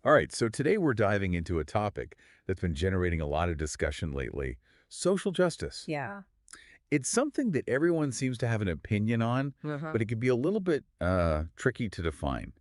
All right, so today we're diving into a topic that's been generating a lot of discussion lately, social justice. Yeah. It's something that everyone seems to have an opinion on, Uh-huh. but it can be a little bit tricky to define.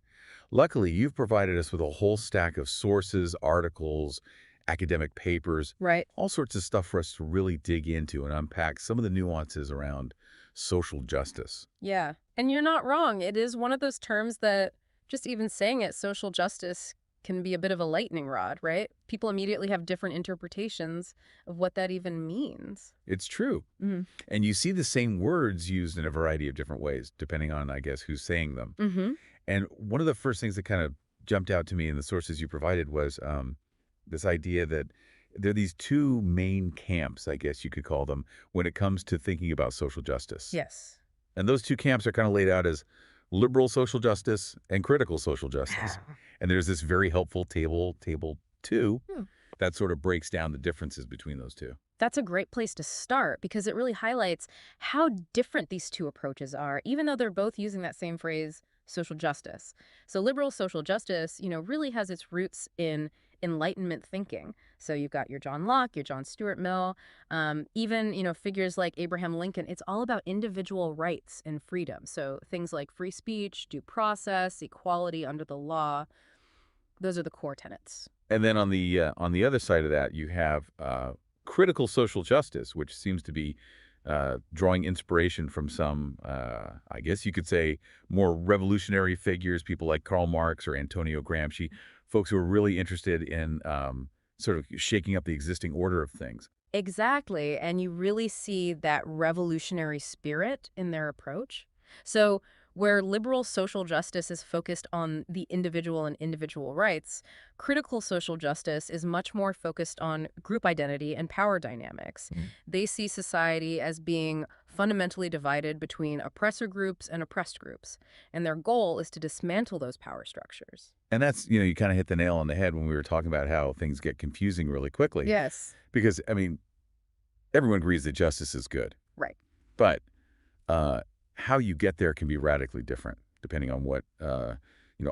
Luckily, you've provided us with a whole stack of sources, articles, academic papers, Right. all sorts of stuff for us to really dig into and unpack some of the nuances around social justice. Yeah. And you're not wrong. It is one of those terms that just even saying it, social justice, can be a bit of a lightning rod, right? People immediately have different interpretations of what that even means. It's true. Mm-hmm. And you see the same words used in a variety of different ways, depending on, I guess, who's saying them. Mm-hmm. And one of the first things that kind of jumped out to me in the sources you provided was this idea that there are these two main camps, I guess you could call them, when it comes to thinking about social justice. Yes. And those two camps are kind of laid out as liberal social justice and critical social justice. And there's this very helpful table 2, Hmm. that sort of breaks down the differences between those two. That's a great place to start because it really highlights how different these two approaches are, even though they're both using that same phrase, social justice. So liberal social justice, really has its roots in Enlightenment thinking. So you've got your John Locke, your John Stuart Mill, even, figures like Abraham Lincoln. It's all about individual rights and freedom. So things like free speech, due process, equality under the law, those are the core tenets. And then on the other side of that, you have critical social justice, which seems to be drawing inspiration from some, I guess you could say, more revolutionary figures, people like Karl Marx or Antonio Gramsci, folks who are really interested in sort of shaking up the existing order of things. Exactly. And you really see that revolutionary spirit in their approach. So, where liberal social justice is focused on the individual and individual rights, critical social justice is much more focused on group identity and power dynamics. Mm. They see society as being fundamentally divided between oppressor groups and oppressed groups. And their goal is to dismantle those power structures. And that's, you kind of hit the nail on the head when we were talking about how things get confusing really quickly. Yes. Because, I mean, everyone agrees that justice is good. Right. But uh, how you get there can be radically different depending on what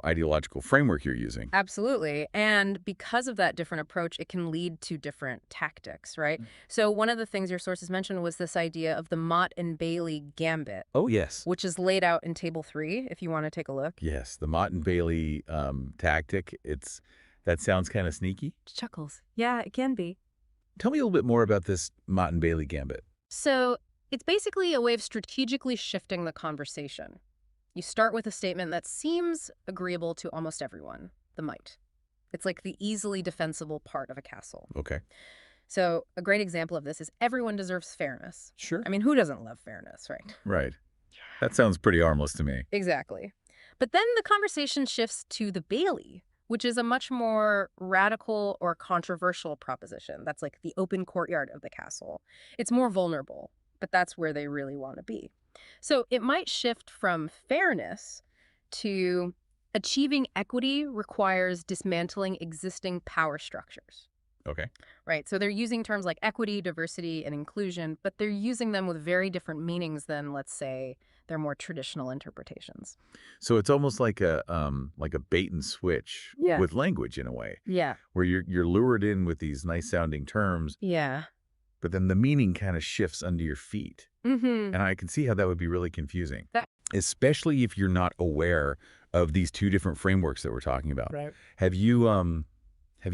ideological framework you're using. Absolutely. And because of that different approach, it can lead to different tactics, right? So one of the things your sources mentioned was this idea of the Mott and Bailey gambit, Oh, yes. which is laid out in Table 3, if you want to take a look. Yes, the Mott and Bailey tactic. That sounds kind of sneaky. Chuckles. Yeah, it can be. Tell me a little bit more about this Mott and Bailey gambit. So it's basically a way of strategically shifting the conversation. You start with a statement that seems agreeable to almost everyone, the might. It's like the easily defensible part of a castle. Okay. So a great example of this is everyone deserves fairness. Sure. I mean, who doesn't love fairness, right? Right. That sounds pretty harmless to me. Exactly. But then the conversation shifts to the Bailey, which is a much more radical or controversial proposition. That's like the open courtyard of the castle. It's more vulnerable, but that's where they really want to be. So it might shift from fairness to achieving equity requires dismantling existing power structures. Okay. Right. So they're using terms like equity, diversity, and inclusion, but they're using them with very different meanings than, let's say, their more traditional interpretations. So it's almost like a bait and switch Yeah. with language in a way, Yeah. where you're lured in with these nice sounding terms, Yeah. but then the meaning kind of shifts under your feet. Mm-hmm. And I can see how that would be really confusing, That, especially if you're not aware of these two different frameworks that we're talking about. right. Have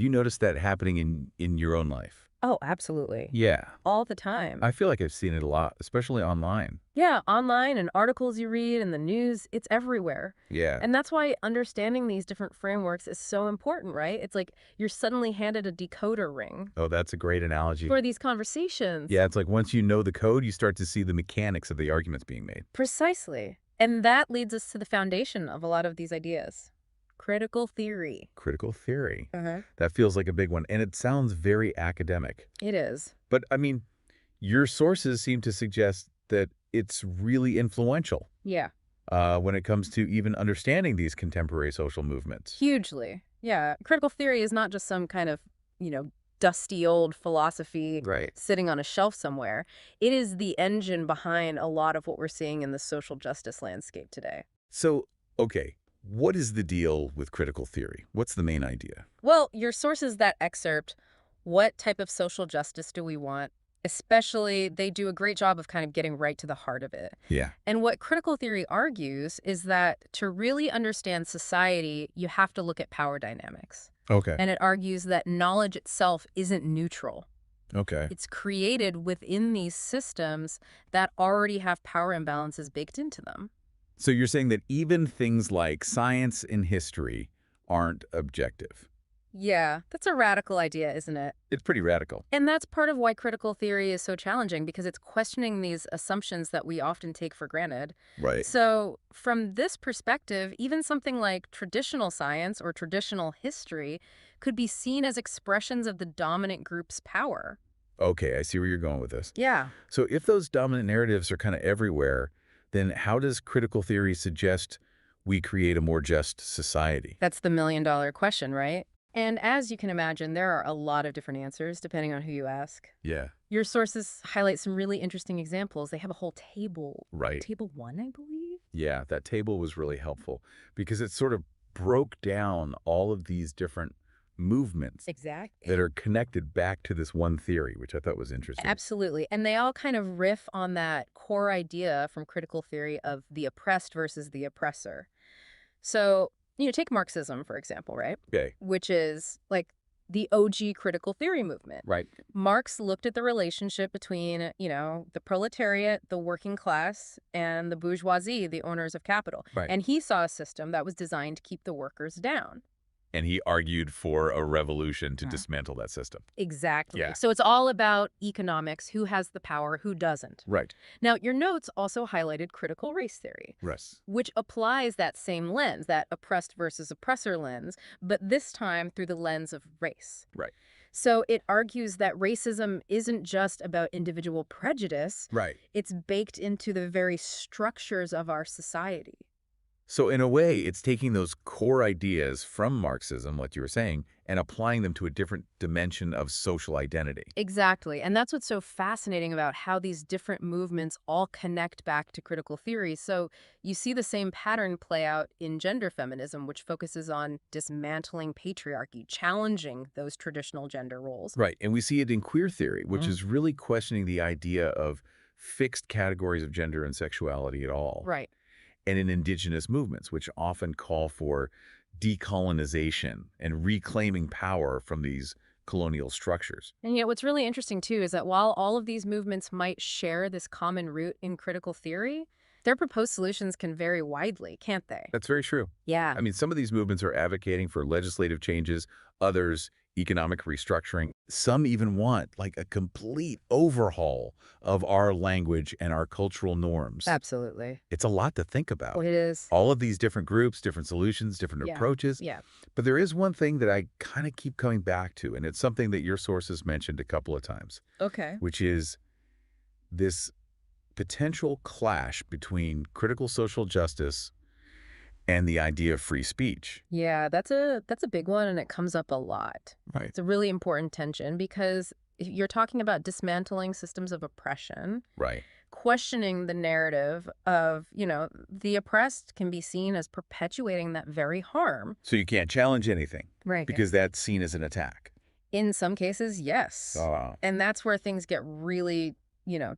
you noticed that happening in your own life? Oh, absolutely. Yeah. All the time. I feel like I've seen it a lot, especially online. Yeah, online and articles you read in the news, it's everywhere. Yeah. And that's why understanding these different frameworks is so important, right? It's like you're suddenly handed a decoder ring Oh, that's a great analogy. for these conversations. Yeah, it's like once you know the code, you start to see the mechanics of the arguments being made. Precisely. And that leads us to the foundation of a lot of these ideas. Critical theory. Critical theory. Uh-huh. That feels like a big one, and it sounds very academic. It is. But, I mean, your sources seem to suggest that it's really influential Yeah. when it comes to even understanding these contemporary social movements. Hugely. Yeah. Critical theory is not just some kind of, dusty old philosophy Right. sitting on a shelf somewhere. It is the engine behind a lot of what we're seeing in the social justice landscape today. So, okay, What is the deal with critical theory? What's the main idea? Well, your sources that excerpt, what type of social justice do we want? Especially, they do a great job of kind of getting right to the heart of it. Yeah. And what critical theory argues is that to really understand society, you have to look at power dynamics. Okay. And it argues that knowledge itself isn't neutral. Okay. It's created within these systems that already have power imbalances baked into them. So you're saying that even things like science and history aren't objective. Yeah, that's a radical idea, isn't it? It's pretty radical. And that's part of why critical theory is so challenging, because it's questioning these assumptions that we often take for granted. Right. So, from this perspective, even something like traditional science or traditional history could be seen as expressions of the dominant group's power. Okay, I see where you're going with this. Yeah. So if those dominant narratives are kind of everywhere, then how does critical theory suggest we create a more just society? That's the million-dollar question, right? And as you can imagine, there are a lot of different answers depending on who you ask. Yeah. Your sources highlight some really interesting examples. They have a whole table. Right. Table 1, I believe? Yeah, that table was really helpful because it sort of broke down all of these different movements Exactly. that are connected back to this one theory, which I thought was interesting. Absolutely. And they all kind of riff on that core idea from critical theory of the oppressed versus the oppressor. So, take Marxism, for example, right? Okay. Which is like the OG critical theory movement. Right. Marx looked at the relationship between, the proletariat, the working class, and the bourgeoisie, the owners of capital. Right. And he saw a system that was designed to keep the workers down. And he argued for a revolution to Yeah. dismantle that system. Exactly. Yeah. So it's all about economics, who has the power, who doesn't. Right. Now, your notes also highlighted critical race theory, Russ. which applies that same lens, that oppressed versus oppressor lens, but this time through the lens of race. Right. So it argues that racism isn't just about individual prejudice. Right. It's baked into the very structures of our society. So in a way, it's taking those core ideas from Marxism, like you were saying, and applying them to a different dimension of social identity. Exactly. And that's what's so fascinating about how these different movements all connect back to critical theory. So you see the same pattern play out in gender feminism, which focuses on dismantling patriarchy, challenging those traditional gender roles. Right. And we see it in queer theory, which is really questioning the idea of fixed categories of gender and sexuality at all. Right. And in indigenous movements, which often call for decolonization and reclaiming power from these colonial structures. And yet what's really interesting, too, is that while all of these movements might share this common root in critical theory, their proposed solutions can vary widely, can't they? That's very true. Yeah. I mean, some of these movements are advocating for legislative changes, others economic restructuring. Some even want like a complete overhaul of our language and our cultural norms. Absolutely. It's a lot to think about. Well, it is. All of these different groups, different solutions, different Yeah. approaches. Yeah. But there is one thing that I kind of keep coming back to, and it's something that your sources mentioned a couple of times, Okay. which is this potential clash between critical social justice and the idea of free speech. Yeah, that's a big one, and it comes up a lot. Right. It's a really important tension because you're talking about dismantling systems of oppression, Right. questioning the narrative of, the oppressed can be seen as perpetuating that very harm. So you can't challenge anything Right. because that's seen as an attack. In some cases, yes. And that's where things get really,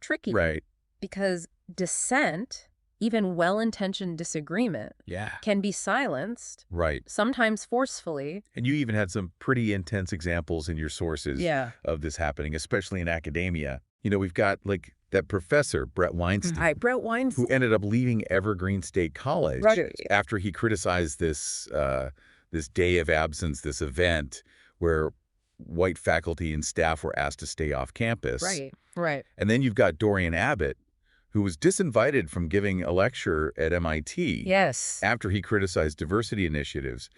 tricky. Right. Because dissent, even well-intentioned disagreement, Yeah. can be silenced, Right. sometimes forcefully. And you even had some pretty intense examples in your sources Yeah. of this happening, especially in academia. We've got like that professor, Brett Weinstein, Hi, Brett Weinstein. who ended up leaving Evergreen State College Right. after he criticized this day of absence, this event where white faculty and staff were asked to stay off campus. Right. And then you've got Dorian Abbott, who was disinvited from giving a lecture at MIT Yes. after he criticized diversity initiatives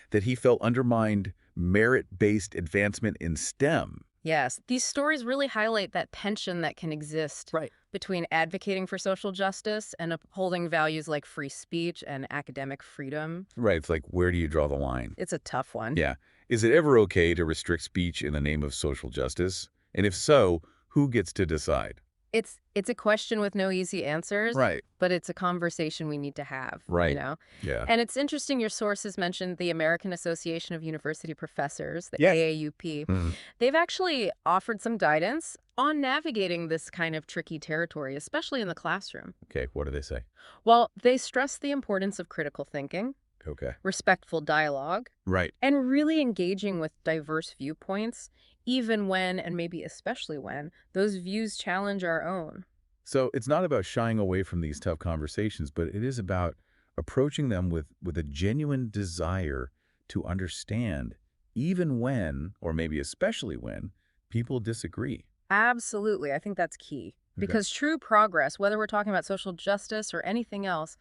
that he felt undermined merit-based advancement in STEM. Yes. These stories really highlight that tension that can exist between advocating for social justice and upholding values like free speech and academic freedom. Right. It's like, where do you draw the line? It's a tough one. Yeah. Is it ever okay to restrict speech in the name of social justice? And if so, who gets to decide? It's a question with no easy answers, Right. but it's a conversation we need to have, you Right. know? Yeah. And it's interesting your sources mentioned the American Association of University Professors, the Yeah. AAUP. Mhm. They've actually offered some guidance on navigating this kind of tricky territory, especially in the classroom. Okay, what do they say? Well, they stress the importance of critical thinking, Okay. respectful dialogue, Right. and really engaging with diverse viewpoints, even when, and maybe especially when, those views challenge our own. So it's not about shying away from these tough conversations, but it is about approaching them with a genuine desire to understand, even when, or maybe especially when, people disagree. Absolutely. I think that's key. Okay. Because true progress, whether we're talking about social justice or anything else,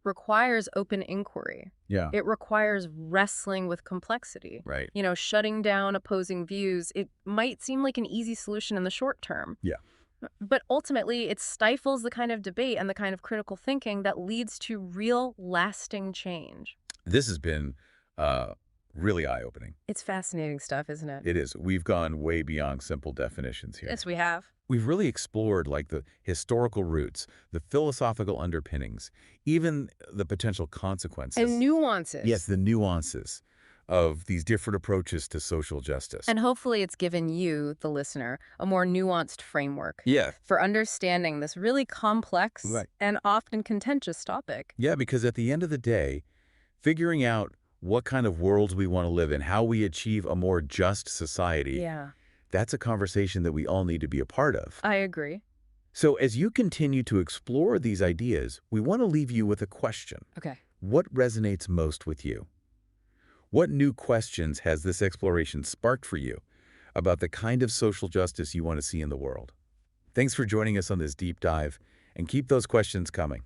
requires open inquiry. Yeah. It requires wrestling with complexity. Right. Shutting down opposing views, it might seem like an easy solution in the short term. Yeah. But ultimately, it stifles the kind of debate and the kind of critical thinking that leads to real, lasting change. This has been uh, really eye-opening. It's fascinating stuff, isn't it? It is. We've gone way beyond simple definitions here. Yes, we have. We've really explored like the historical roots, the philosophical underpinnings, even the potential And consequences. Yes, nuances. the nuances of these different approaches to social justice. And hopefully it's given you, the listener, a more nuanced framework Yeah. for understanding this really complex Right. and often contentious topic. Yeah, because at the end of the day, figuring out what kind of worlds we want to live in, how we achieve a more just society, Yeah, that's a conversation that we all need to be a part of. I agree. So as you continue to explore these ideas, we want to leave you with a question. Okay. What resonates most with you? What new questions has this exploration sparked for you about the kind of social justice you want to see in the world? Thanks for joining us on this deep dive, and keep those questions coming.